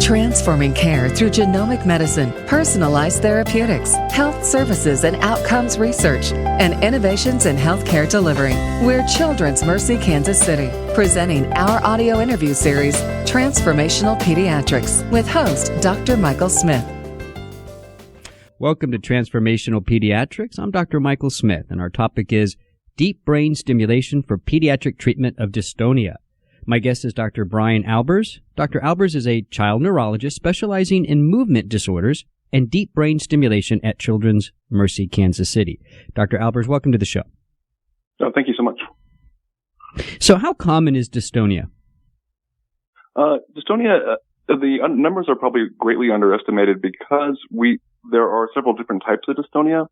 Transforming care through genomic medicine, personalized therapeutics, health services and outcomes research, and innovations in healthcare delivery. We're Children's Mercy Kansas City, presenting our audio interview series, Transformational Pediatrics, with host Dr. Michael Smith. Welcome to Transformational Pediatrics. I'm Dr. Michael Smith, and our topic is deep brain stimulation for pediatric treatment of dystonia. My guest is Dr. Brian Aalbers. Dr. Aalbers is a child neurologist specializing in movement disorders and deep brain stimulation at Children's Mercy Kansas City. Dr. Aalbers, welcome to the show. Oh, thank you so much. So how common is dystonia? Dystonia, the numbers are probably greatly underestimated because there are several different types of dystonia.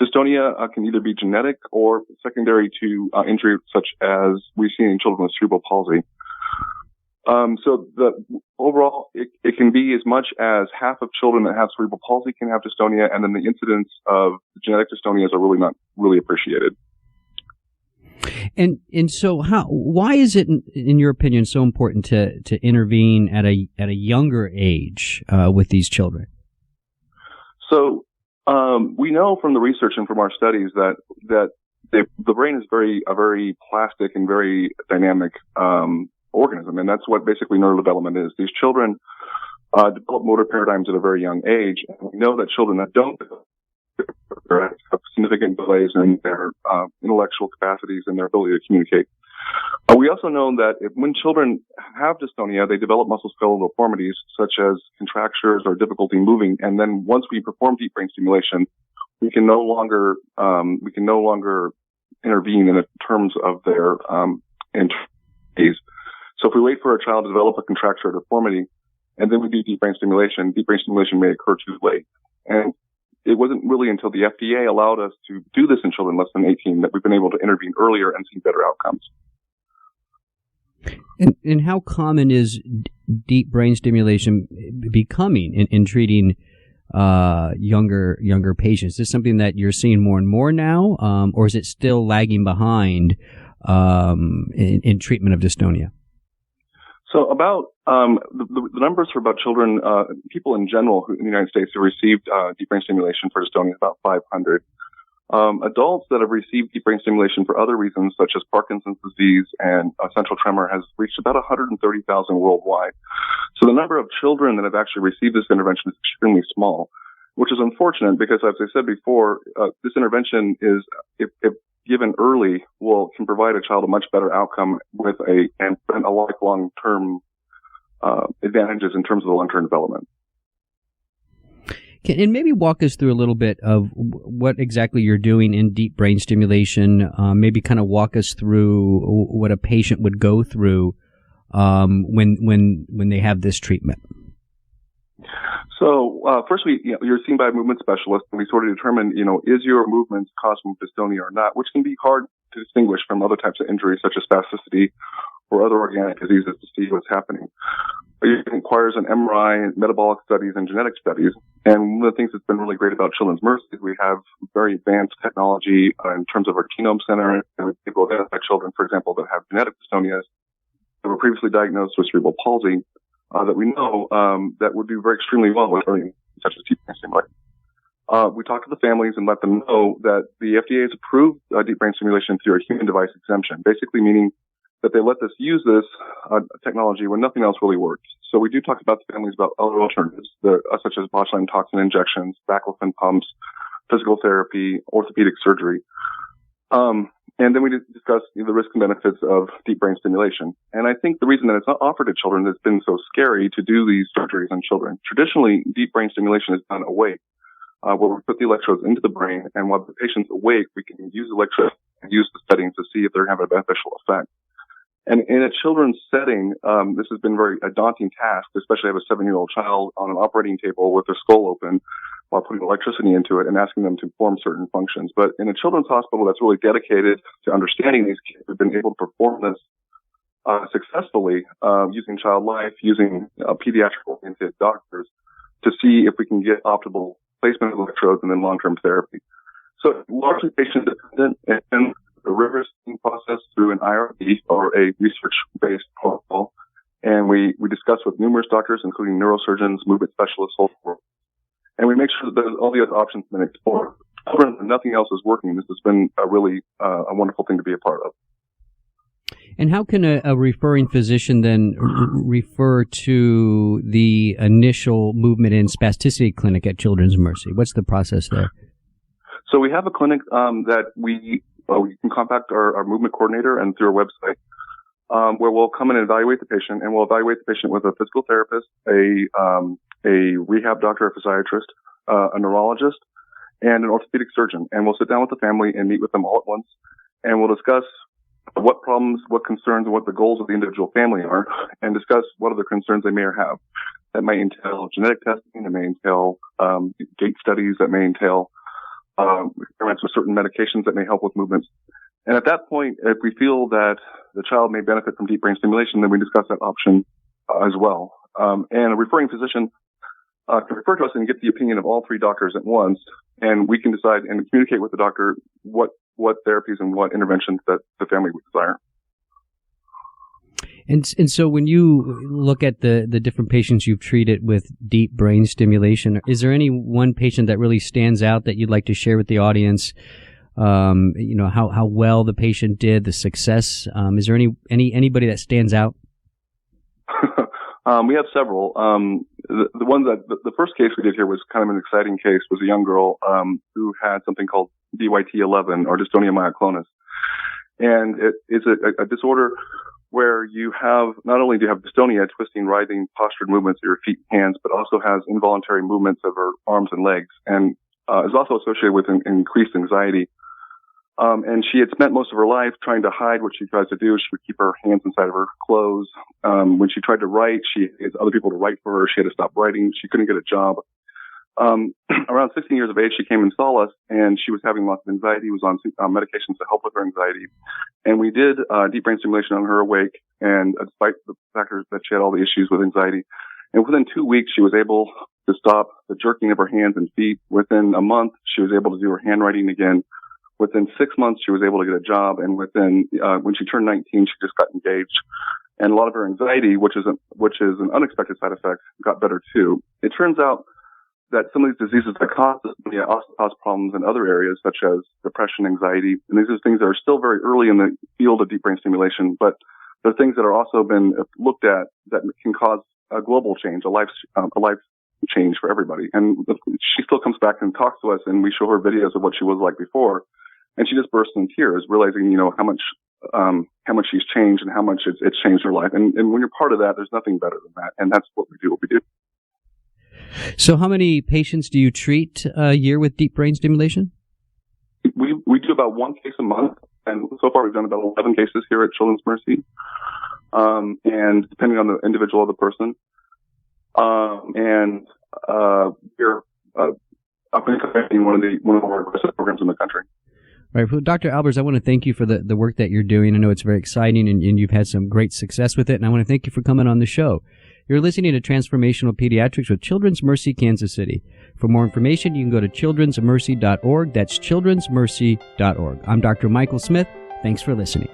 Dystonia can either be genetic or secondary to injury such as we see in children with cerebral palsy. So overall, it can be as much as half of children that have cerebral palsy can have dystonia, and then the incidence of genetic dystonias are really not really appreciated. And so why is it, in your opinion, so important to intervene at a younger age with these children? So we know from the research and from our studies that the brain is a very plastic and very dynamic organism, and that's what basically neurodevelopment is. These children develop motor paradigms at a very young age, and we know that children that don't have significant delays in their intellectual capacities and their ability to communicate. We also know that when children have dystonia, they develop musculoskeletal deformities such as contractures or difficulty moving, and then once we perform deep brain stimulation, we can no longer intervene in terms of their injuries. So if we wait for a child to develop a contracture or deformity, and then we do deep brain stimulation may occur too late. And it wasn't really until the FDA allowed us to do this in children less than 18 that we've been able to intervene earlier and see better outcomes. And how common is deep brain stimulation becoming in treating younger patients? Is this something that you're seeing more and more now, or is it still lagging behind in treatment of dystonia? So about the numbers for about children, people in general in the United States who received deep brain stimulation for dystonia is about 500. Adults that have received deep brain stimulation for other reasons, such as Parkinson's disease and central tremor, has reached about 130,000 worldwide. So the number of children that have actually received this intervention is extremely small, which is unfortunate because, as I said before, this intervention is, if given early, can provide a child a much better outcome with a lifelong term advantages in terms of the long-term development. And maybe walk us through a little bit of what exactly you're doing in deep brain stimulation. Maybe kind of walk us through what a patient would go through when they have this treatment. So first, you're seen by a movement specialist, and we sort of determine, is your movements causing dystonia or not, which can be hard to distinguish from other types of injuries such as spasticity or other organic diseases to see what's happening. It requires an MRI, metabolic studies, and genetic studies. And one of the things that's been really great about Children's Mercy is we have very advanced technology in terms of our genome center, and we will identify children, for example, that have genetic dystonias that were previously diagnosed with cerebral palsy that we know that would do very extremely well with learning such as deep brain stimulation. We talk to the families and let them know that the FDA has approved deep brain stimulation through a human device exemption, basically meaning that they let us use this technology when nothing else really works. So we do talk about the families about other alternatives, such as botulinum toxin injections, baclofen pumps, physical therapy, orthopedic surgery. And then we discuss the risks and benefits of deep brain stimulation. And I think the reason that it's not offered to children has been so scary to do these surgeries on children. Traditionally, deep brain stimulation is done awake, where we put the electrodes into the brain, and while the patient's awake, we can use electrodes and use the settings to see if they're having a beneficial effect. And in a children's setting, this has been a daunting task, especially have a 7-year-old child on an operating table with their skull open while putting electricity into it and asking them to perform certain functions. But in a children's hospital that's really dedicated to understanding these kids, we've been able to perform this successfully using Child Life, using pediatric-oriented doctors to see if we can get optimal placement of electrodes and then long-term therapy. So largely patient-dependent, and the rigorous process through an IRB or a research-based protocol, And we discuss with numerous doctors, including neurosurgeons, movement specialists, whole world. And we make sure that all the other options have been explored. However, if nothing else is working, this has been a really a wonderful thing to be a part of. And how can a referring physician then refer to the initial movement and spasticity clinic at Children's Mercy? What's the process there? So we have a clinic that we can contact our movement coordinator and through our website, where we'll come in and evaluate the patient, and we'll evaluate the patient with a physical therapist, a rehab doctor, a physiatrist, a neurologist, and an orthopedic surgeon. And we'll sit down with the family and meet with them all at once, and we'll discuss what problems, what concerns, and what the goals of the individual family are, and discuss what other concerns they may have. That may entail genetic testing, that may entail gait studies, that may entail experiments with certain medications that may help with movements. And at that point, if we feel that the child may benefit from deep brain stimulation, then we discuss that option as well. And a referring physician can refer to us and get the opinion of all three doctors at once, and we can decide and communicate with the doctor what therapies and what interventions that the family would desire. And so when you look at the different patients you've treated with deep brain stimulation, is there any one patient that really stands out that you'd like to share with the audience? How well the patient did, the success. Is there anybody that stands out? We have several. The one that the first case we did here was kind of an exciting case. Was a young girl who had something called DYT11 or Dystonia myoclonus, and it is a disorder where you have not only do you have dystonia, twisting, writhing, postured movements of your feet and hands, but also has involuntary movements of her arms and legs, and is also associated with increased anxiety. And she had spent most of her life trying to hide what she tries to do. She would keep her hands inside of her clothes. When she tried to write, she had other people to write for her. She had to stop writing. She couldn't get a job. Around 16 years of age, she came and saw us, and she was having lots of anxiety, was on medications to help with her anxiety. And we did deep brain stimulation on her awake, and despite the factors that she had all the issues with anxiety. And within 2 weeks, she was able to stop the jerking of her hands and feet. Within a month, she was able to do her handwriting again. Within 6 months, she was able to get a job, and when she turned 19, she just got engaged. And a lot of her anxiety, which is an unexpected side effect, got better too. It turns out that some of these diseases that cause dystonia also cause problems in other areas, such as depression, anxiety, and these are things that are still very early in the field of deep brain stimulation, but they're things that are also been looked at that can cause a global change, a life change for everybody. And she still comes back and talks to us, and we show her videos of what she was like before. And she just bursts in tears, realizing, how much she's changed and how much it's changed her life. And when you're part of that, there's nothing better than that. And that's what we do. So how many patients do you treat a year with deep brain stimulation? We do about one case a month. And so far we've done about 11 cases here at Children's Mercy. And depending on the individual of the person. We're up and coming one of the more aggressive programs in the country. Right. Well, Dr. Aalbers, I want to thank you for the work that you're doing. I know it's very exciting, and you've had some great success with it, and I want to thank you for coming on the show. You're listening to Transformational Pediatrics with Children's Mercy Kansas City. For more information, you can go to childrensmercy.org. That's childrensmercy.org. I'm Dr. Michael Smith. Thanks for listening.